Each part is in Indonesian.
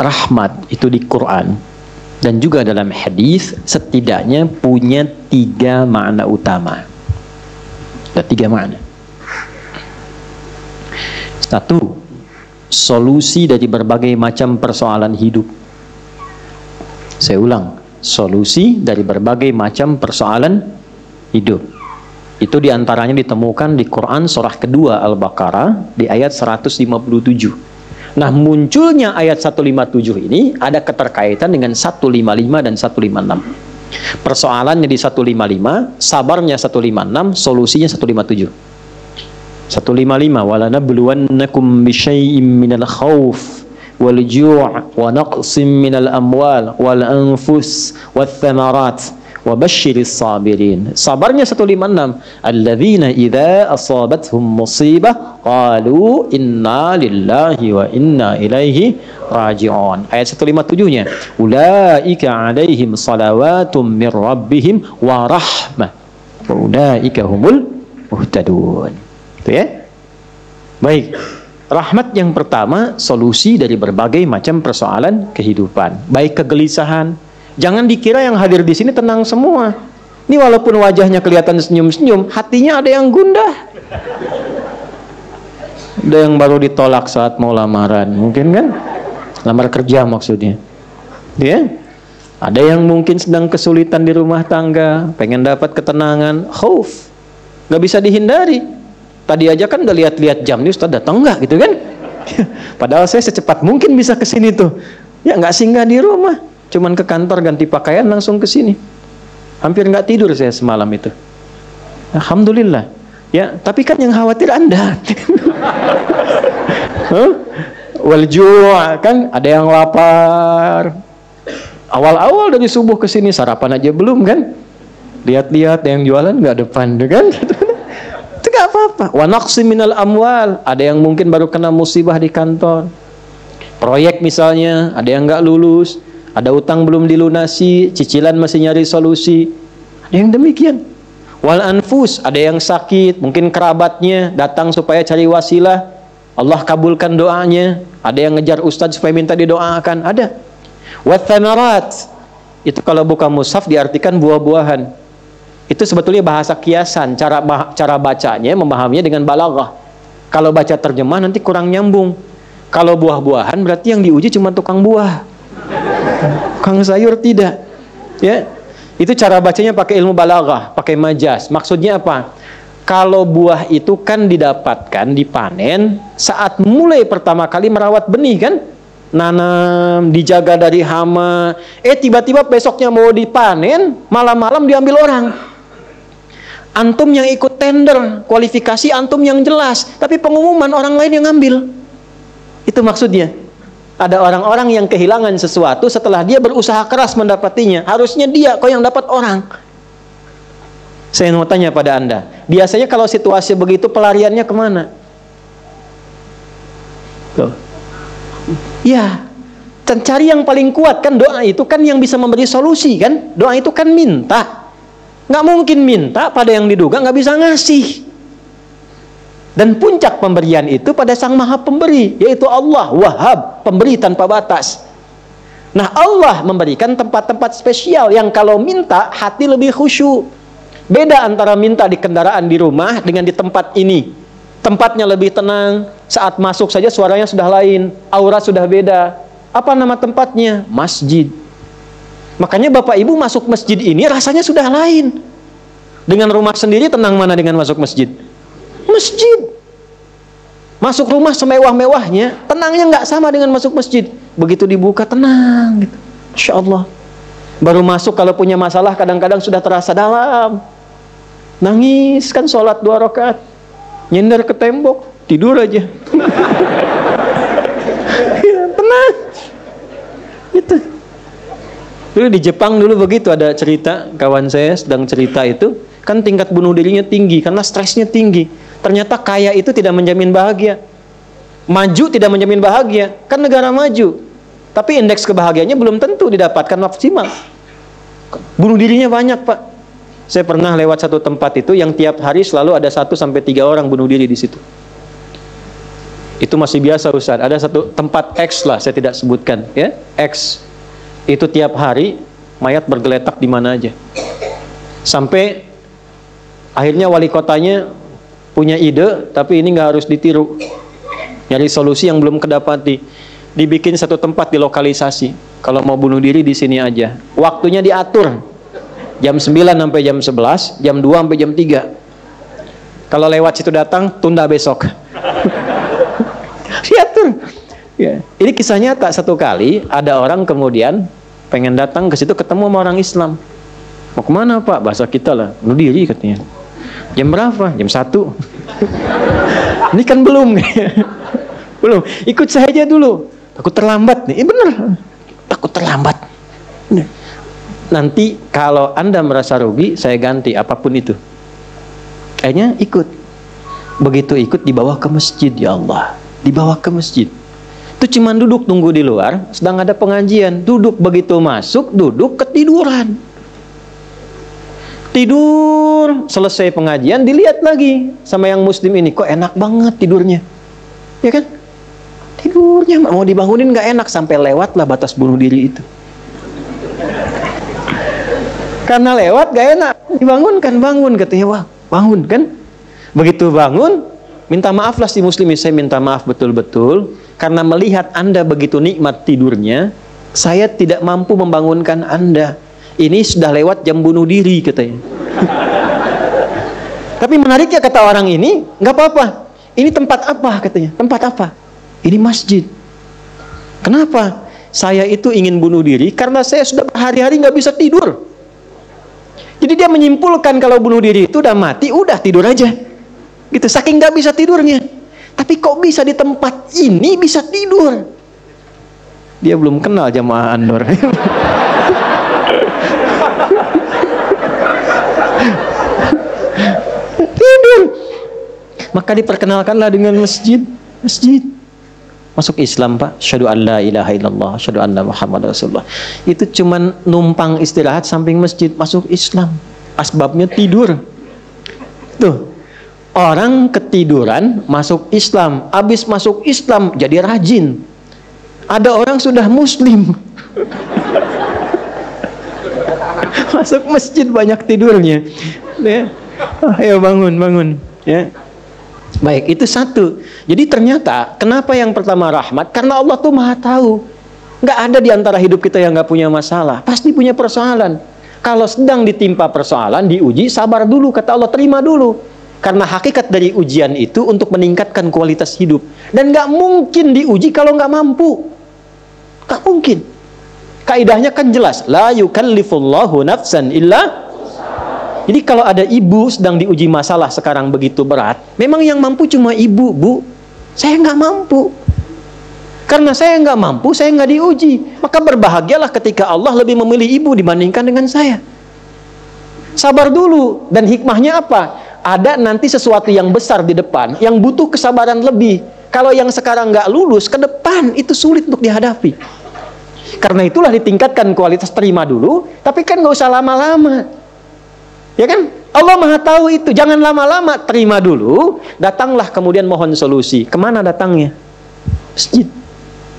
rahmat itu di Quran dan juga dalam hadis setidaknya punya 3 makna utama. Ada 3 makna. 1, solusi dari berbagai macam persoalan hidup. Saya ulang, solusi dari berbagai macam persoalan hidup. Itu diantaranya ditemukan di Quran surah kedua Al-Baqarah di ayat 157. Nah, munculnya ayat 157 ini ada keterkaitan dengan 155 dan 156. Persoalannya di 155, sabarnya 156, solusinya 157. 155, walanabluwannakum bisyai'im minal khauf wal ju' wa naqsim minal amwal wal anfus wath thamarat wa basyiris sabirin. Sabarnya 156, alladzina idza asabathum musibah qalu inna lillahi wa inna ilaihi raji'un. Ayat 157-nya, ulaika alaihim salawatum mir rabbihim wa rahmah wa ulaika humul muhtadun. Itu ya. Baik. Rahmat yang pertama, solusi dari berbagai macam persoalan kehidupan. Baik kegelisahan. Jangan dikira yang hadir di sini tenang semua. Ini walaupun wajahnya kelihatan senyum-senyum, hatinya ada yang gundah. Ada yang baru ditolak saat mau lamaran, mungkin kan? Lamar kerja maksudnya. Ya? Ada yang mungkin sedang kesulitan di rumah tangga, pengen dapat ketenangan, khauf. Nggak bisa dihindari. Tadi aja kan udah lihat-lihat jam nih, Ustaz datang nggak gitu kan? Padahal saya secepat mungkin bisa ke sini tuh. Ya nggak singgah di rumah, cuman ke kantor ganti pakaian langsung ke sini. Hampir nggak tidur saya semalam itu. Alhamdulillah. Ya, tapi kan yang khawatir Anda. Wal ju' kan ada yang lapar. Awal-awal dari subuh ke sini sarapan aja belum kan? Lihat-lihat yang jualan nggak depan kan? Gak apa-apa. Wa naqsim minal amwal, ada yang mungkin baru kena musibah di kantor. Proyek misalnya, ada yang nggak lulus, ada utang belum dilunasi, cicilan masih nyari solusi. Ada yang demikian. Wal anfus, ada yang sakit, mungkin kerabatnya datang supaya cari wasilah, Allah kabulkan doanya. Ada yang ngejar ustadz supaya minta didoakan, ada. Wat thamarat, itu kalau buka mushaf diartikan buah-buahan. Itu sebetulnya bahasa kiasan, cara bacanya, memahaminya dengan balaghah. Kalau baca terjemah nanti kurang nyambung. Kalau buah-buahan berarti yang diuji cuma tukang buah. Tukang sayur tidak. Ya. Itu cara bacanya pakai ilmu balaghah, pakai majaz. Maksudnya apa? Kalau buah itu kan didapatkan, dipanen saat mulai pertama kali merawat benih kan? Nanam, dijaga dari hama. Tiba-tiba besoknya mau dipanen, malam-malam diambil orang. Antum yang ikut tender, kualifikasi antum yang jelas, tapi pengumuman orang lain yang ngambil. Itu maksudnya. Ada orang-orang yang kehilangan sesuatu setelah dia berusaha keras mendapatinya. Harusnya dia kok yang dapat orang. Saya mau tanya pada Anda, biasanya kalau situasi begitu pelariannya kemana? Tuh. Ya, cari yang paling kuat kan. Doa itu kan yang bisa memberi solusi kan. Doa itu kan minta. Nggak mungkin minta pada yang diduga nggak bisa ngasih. Dan puncak pemberian itu pada Sang Maha Pemberi, yaitu Allah, Wahhab, pemberi tanpa batas. Nah, Allah memberikan tempat-tempat spesial yang kalau minta hati lebih khusyuk. Beda antara minta di kendaraan di rumah dengan di tempat ini. Tempatnya lebih tenang, saat masuk saja suaranya sudah lain, aura sudah beda. Apa nama tempatnya? Masjid. Makanya Bapak Ibu masuk masjid ini rasanya sudah lain. Dengan rumah sendiri tenang mana dengan masuk masjid? Masjid. Masuk rumah semewah-mewahnya, tenangnya nggak sama dengan masuk masjid. Begitu dibuka tenang gitu. Insya Allah. Baru masuk kalau punya masalah kadang-kadang sudah terasa dalam. Nangis kan sholat 2 rakaat. Nyender ke tembok, tidur aja. Ya, tenang. Gitu. Dulu di Jepang dulu begitu, ada cerita, kawan saya sedang cerita itu, kan tingkat bunuh dirinya tinggi karena stresnya tinggi. Ternyata kaya itu tidak menjamin bahagia. Maju tidak menjamin bahagia, kan negara maju. Tapi indeks kebahagiaannya belum tentu didapatkan maksimal. Bunuh dirinya banyak, Pak. Saya pernah lewat satu tempat itu yang tiap hari selalu ada 1 sampai 3 orang bunuh diri di situ. Itu Itu masih biasa Ustaz. Ada satu tempat X lah, saya tidak sebutkan ya. X. Itu tiap hari mayat bergeletak di mana aja. Sampai akhirnya wali kotanya punya ide, tapi ini nggak harus ditiru. Nyari solusi yang belum kedapati. Dibikin satu tempat di lokalisasi. Kalau mau bunuh diri di sini aja. Waktunya diatur. Jam 9 sampai jam 11, jam 2 sampai jam 3. Kalau lewat situ datang, tunda besok. Diatur. Ya. Ini kisah nyata. Satu kali ada orang kemudian pengen datang ke situ ketemu sama orang Islam. Mau kemana Pak? Bahasa kita lah, bunuh diri katanya. Jam berapa? Jam 1. Ini kan belum. Belum. Ikut saya aja dulu. Takut terlambat nih. Bener. Takut terlambat. Nanti kalau Anda merasa rugi, saya ganti apapun itu. Kayaknya ikut. Begitu ikut dibawa ke masjid, ya Allah. Dibawa ke masjid. Itu cuman duduk tunggu di luar, sedang ada pengajian. Duduk, begitu masuk, duduk ketiduran. Tidur, selesai pengajian, dilihat lagi sama yang muslim ini. Kok enak banget tidurnya. Ya kan? Tidurnya mau dibangunin gak enak, sampai lewat lah batas bunuh diri itu. Karena lewat gak enak, dibangunkan, bangun katanya. Wah, bangun kan? Begitu bangun, minta maaf lah si muslim, saya minta maaf betul-betul karena melihat Anda begitu nikmat tidurnya, saya tidak mampu membangunkan Anda. Ini sudah lewat jam bunuh diri katanya. Tapi menariknya kata orang ini, nggak apa-apa. Ini tempat apa katanya? Tempat apa? Ini masjid. Kenapa? Saya itu ingin bunuh diri karena saya sudah berhari-hari nggak bisa tidur. Jadi dia menyimpulkan kalau bunuh diri itu udah mati, udah tidur aja. Gitu, saking nggak bisa tidurnya. Tapi kok bisa di tempat ini bisa tidur? Dia belum kenal jamaah Andor. Tidur. Maka diperkenalkanlah dengan masjid. Masjid. Masuk Islam Pak. Syahadu an la ilaha illallah, syahadu anna Muhammad Rasulullah. Itu cuman numpang istirahat samping masjid, masuk Islam. Asbabnya tidur. Tuh. Orang ketiduran masuk Islam. Habis masuk Islam jadi rajin. Ada orang sudah muslim. Masuk masjid banyak tidurnya. Ya. Ayo bangun. Ya. Baik, itu satu. Jadi ternyata kenapa yang pertama rahmat? Karena Allah tuh maha tahu. Nggak ada di antara hidup kita yang nggak punya masalah. Pasti punya persoalan. Kalau sedang ditimpa persoalan, diuji, sabar dulu. Kata Allah, terima dulu. Karena hakikat dari ujian itu untuk meningkatkan kualitas hidup. Dan nggak mungkin diuji kalau nggak mampu. Nggak mungkin. Kaidahnya kan jelas. La yukallifullahu nafsan illa. Jadi kalau ada ibu sedang diuji masalah sekarang begitu berat, memang yang mampu cuma ibu, Bu. Saya nggak mampu. Karena saya nggak mampu, saya nggak diuji. Maka berbahagialah ketika Allah lebih memilih ibu dibandingkan dengan saya. Sabar dulu. Dan hikmahnya apa? Ada nanti sesuatu yang besar di depan, yang butuh kesabaran lebih. Kalau yang sekarang nggak lulus, ke depan itu sulit untuk dihadapi. Karena itulah ditingkatkan kualitas, terima dulu, tapi kan nggak usah lama-lama. Ya kan? Allah maha tahu itu. Jangan lama-lama, terima dulu. Datanglah kemudian mohon solusi. Kemana datangnya? Masjid.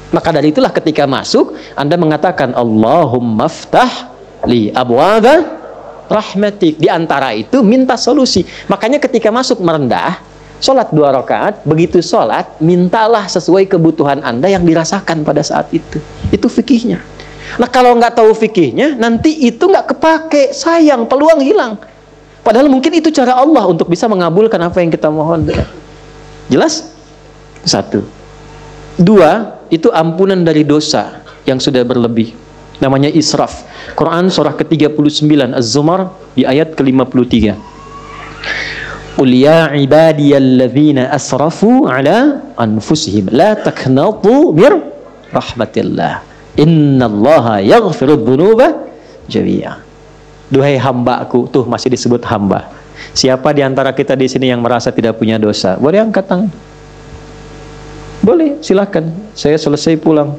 Maka dari itulah ketika masuk, Anda mengatakan Allahumma ftah li abwaba rahmatik. Di antara itu minta solusi. Makanya ketika masuk merendah, sholat 2 rakaat, begitu sholat, mintalah sesuai kebutuhan Anda yang dirasakan pada saat itu. Itu fikihnya. Nah kalau nggak tahu fikihnya, nanti itu nggak kepake, sayang, peluang hilang. Padahal mungkin itu cara Allah untuk bisa mengabulkan apa yang kita mohon. Jelas? 1. 2, itu ampunan dari dosa yang sudah berlebih. Namanya israf. Quran surah ke-39 Az-Zumar di ayat ke-53. Qul ya ibadiyalladzina asrafu ala anfusihim la taqnatu mir rahmatillah. Innallaha yaghfirudz dzunuba jami'a. Duhai hambaku, tuh masih disebut hamba. Siapa di antara kita di sini yang merasa tidak punya dosa? Boleh angkat tangan. Boleh, silakan. Saya selesai pulang.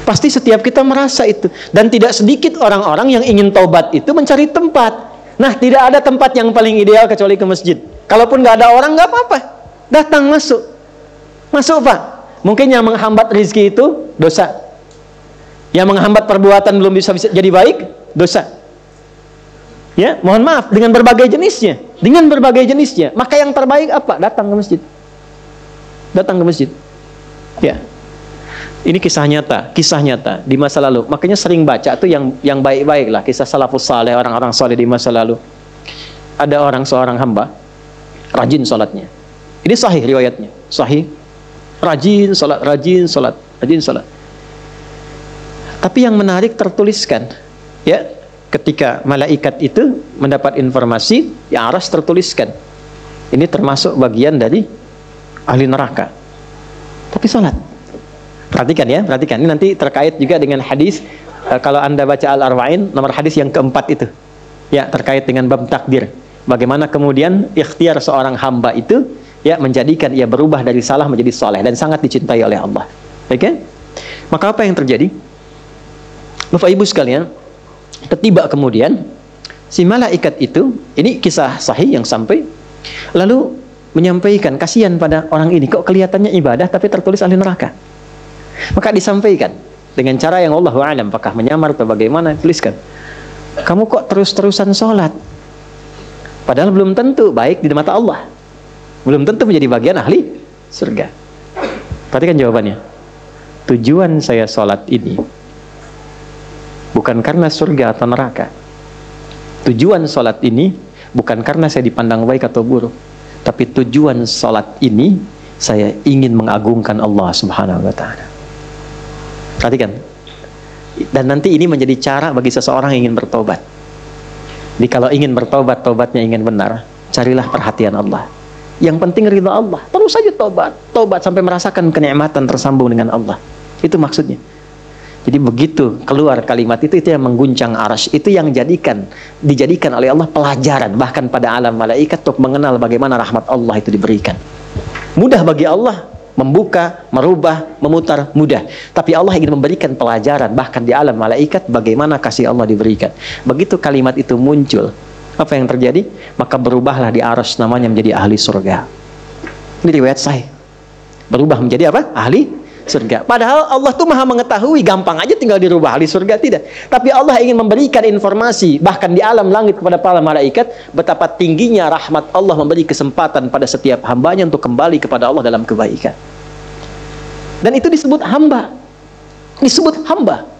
Pasti setiap kita merasa itu. Dan tidak sedikit orang-orang yang ingin taubat itu mencari tempat. Nah, tidak ada tempat yang paling ideal kecuali ke masjid. Kalaupun nggak ada orang, nggak apa-apa. Datang masuk. Masuk Pak. Mungkin yang menghambat rezeki itu dosa. Yang menghambat perbuatan belum bisa jadi baik, dosa. Ya, mohon maaf, dengan berbagai jenisnya. Dengan berbagai jenisnya. Maka yang terbaik apa? Datang ke masjid. Datang ke masjid. Ya. Ini kisah nyata di masa lalu. Makanya sering baca tuh yang baik-baik lah, kisah salafus saleh, orang-orang saleh di masa lalu. Ada seorang hamba rajin salatnya. Ini sahih riwayatnya. Sahih. Rajin salat. Tapi yang menarik tertuliskan, ya, ketika malaikat itu mendapat informasi, ya aras tertuliskan. Ini termasuk bagian dari ahli neraka. Tapi salat. Perhatikan ya, perhatikan. Ini nanti terkait juga dengan hadis, kalau Anda baca Al-Arba'in, nomor hadis yang keempat itu. Ya, terkait dengan bab takdir. Bagaimana kemudian ikhtiar seorang hamba itu, ya, menjadikan ia berubah dari salah menjadi soleh dan sangat dicintai oleh Allah. Oke? Maka apa yang terjadi? Bapak Ibu sekalian, tiba kemudian si malaikat itu, ini kisah sahih yang sampai, lalu menyampaikan, kasihan pada orang ini, kok kelihatannya ibadah tapi tertulis ahli neraka. Maka disampaikan dengan cara yang Allahu a'lam, apakah menyamar atau bagaimana, tuliskan, kamu kok terus-terusan sholat, padahal belum tentu baik di mata Allah, belum tentu menjadi bagian ahli surga. Perhatikan jawabannya. Tujuan saya sholat ini bukan karena surga atau neraka. Tujuan sholat ini bukan karena saya dipandang baik atau buruk, tapi tujuan sholat ini saya ingin mengagungkan Allah Subhanahu wa Ta'ala. Perhatikan. Dan nanti ini menjadi cara bagi seseorang yang ingin bertobat. Jadi kalau ingin bertobat, tobatnya ingin benar, carilah perhatian Allah. Yang penting ridha Allah. Terus saja tobat sampai merasakan kenikmatan tersambung dengan Allah. Itu maksudnya. Jadi begitu keluar kalimat itu yang mengguncang arasy, itu yang dijadikan oleh Allah pelajaran bahkan pada alam malaikat untuk mengenal bagaimana rahmat Allah itu diberikan. Mudah bagi Allah membuka, merubah, memutar, mudah. Tapi Allah ingin memberikan pelajaran bahkan di alam malaikat bagaimana kasih Allah diberikan. Begitu kalimat itu muncul, apa yang terjadi? Maka berubahlah di arasy namanya menjadi ahli surga. Ini riwayat sahih. Berubah menjadi apa? Ahli surga. Padahal Allah tuh maha mengetahui, gampang aja tinggal dirubah ahli surga, tidak. Tapi Allah ingin memberikan informasi bahkan di alam langit kepada para malaikat betapa tingginya rahmat Allah memberi kesempatan pada setiap hambanya untuk kembali kepada Allah dalam kebaikan. Dan itu disebut hamba. Disebut hamba.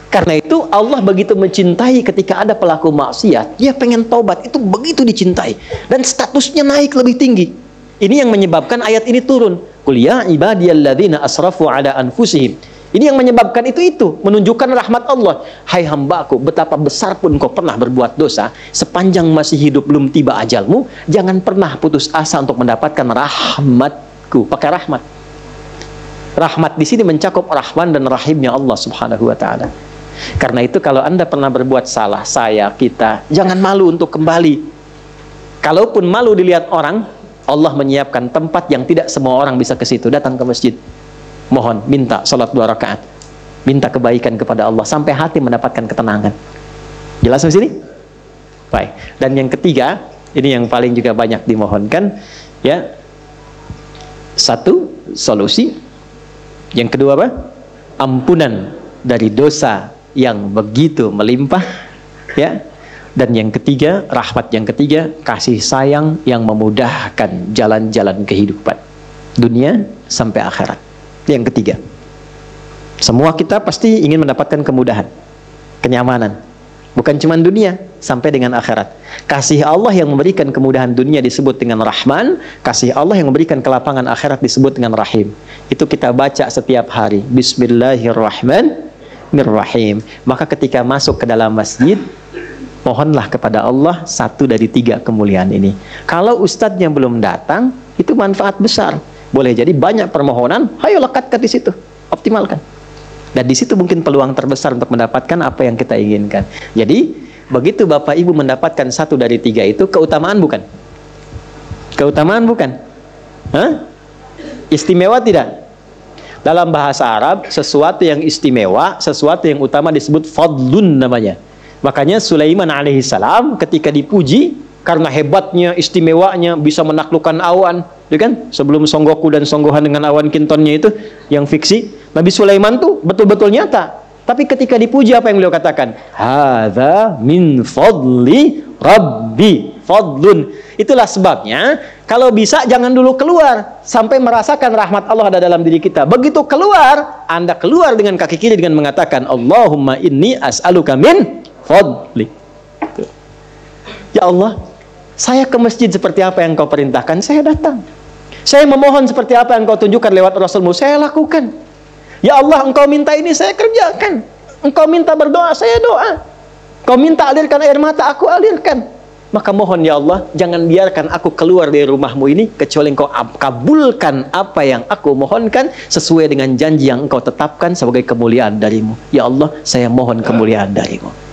Karena itu Allah begitu mencintai ketika ada pelaku maksiat, dia pengen taubat, itu begitu dicintai dan statusnya naik lebih tinggi. Ini yang menyebabkan ayat ini turun. Qul ya ibadiyalladzina asrafu ala anfusihim. Ini yang menyebabkan itu menunjukkan rahmat Allah. Hai hambaku, betapa besar pun kau pernah berbuat dosa, sepanjang masih hidup belum tiba ajalmu, jangan pernah putus asa untuk mendapatkan rahmatku. Pakai rahmat. Rahmat di sini mencakup Rahman dan Rahimnya Allah Subhanahu wa Ta'ala. Karena itu kalau Anda pernah berbuat salah, kita jangan malu untuk kembali. Kalaupun malu dilihat orang, Allah menyiapkan tempat yang tidak semua orang bisa ke situ. Datang ke masjid, mohon, minta salat 2 rakaat, minta kebaikan kepada Allah sampai hati mendapatkan ketenangan. Jelas di sini? Baik. Dan yang ketiga, ini yang paling juga banyak dimohonkan, ya. Satu, solusi. Yang kedua apa? Ampunan dari dosa yang begitu melimpah, ya. Dan yang ketiga, rahmat yang ketiga, kasih sayang yang memudahkan jalan-jalan kehidupan dunia sampai akhirat. Yang ketiga, semua kita pasti ingin mendapatkan kemudahan, kenyamanan, bukan cuma dunia, sampai dengan akhirat. Kasih Allah yang memberikan kemudahan dunia disebut dengan Rahman, kasih Allah yang memberikan kelapangan akhirat disebut dengan Rahim. Itu kita baca setiap hari, Bismillahirrahmanirrahim. Maka ketika masuk ke dalam masjid, mohonlah kepada Allah satu dari 3 kemuliaan ini. Kalau ustadznya belum datang, itu manfaat besar. Boleh jadi banyak permohonan, ayo lekatkan di situ, optimalkan. Dan di situ mungkin peluang terbesar untuk mendapatkan apa yang kita inginkan. Jadi, begitu Bapak Ibu mendapatkan satu dari 3 itu, keutamaan bukan? Keutamaan bukan? Hah? Istimewa tidak? Dalam bahasa Arab, sesuatu yang istimewa, sesuatu yang utama disebut fadlun namanya. Makanya Sulaiman alaihissalam ketika dipuji karena hebatnya, istimewanya, bisa menaklukkan awan, ya kan? Sebelum Songgoku dan Songgohan dengan awan kintonnya itu yang fiksi, Nabi Sulaiman tuh betul-betul nyata. Tapi ketika dipuji apa yang beliau katakan? Hadza min fadli Rabbi, fadlun. Itulah sebabnya kalau bisa jangan dulu keluar sampai merasakan rahmat Allah ada dalam diri kita. Begitu keluar, Anda keluar dengan kaki kiri dengan mengatakan Allahumma inni as'aluka min fadli. Ya Allah, saya ke masjid seperti apa yang Kau perintahkan, saya datang. Saya memohon seperti apa yang Kau tunjukkan lewat Rasulmu, saya lakukan. Ya Allah, Engkau minta ini, saya kerjakan. Engkau minta berdoa, saya doa. Kau minta alirkan air mata, aku alirkan. Maka mohon ya Allah, jangan biarkan aku keluar dari rumahmu ini, kecuali Engkau kabulkan apa yang aku mohonkan, sesuai dengan janji yang Engkau tetapkan sebagai kemuliaan darimu. Ya Allah, saya mohon kemuliaan darimu.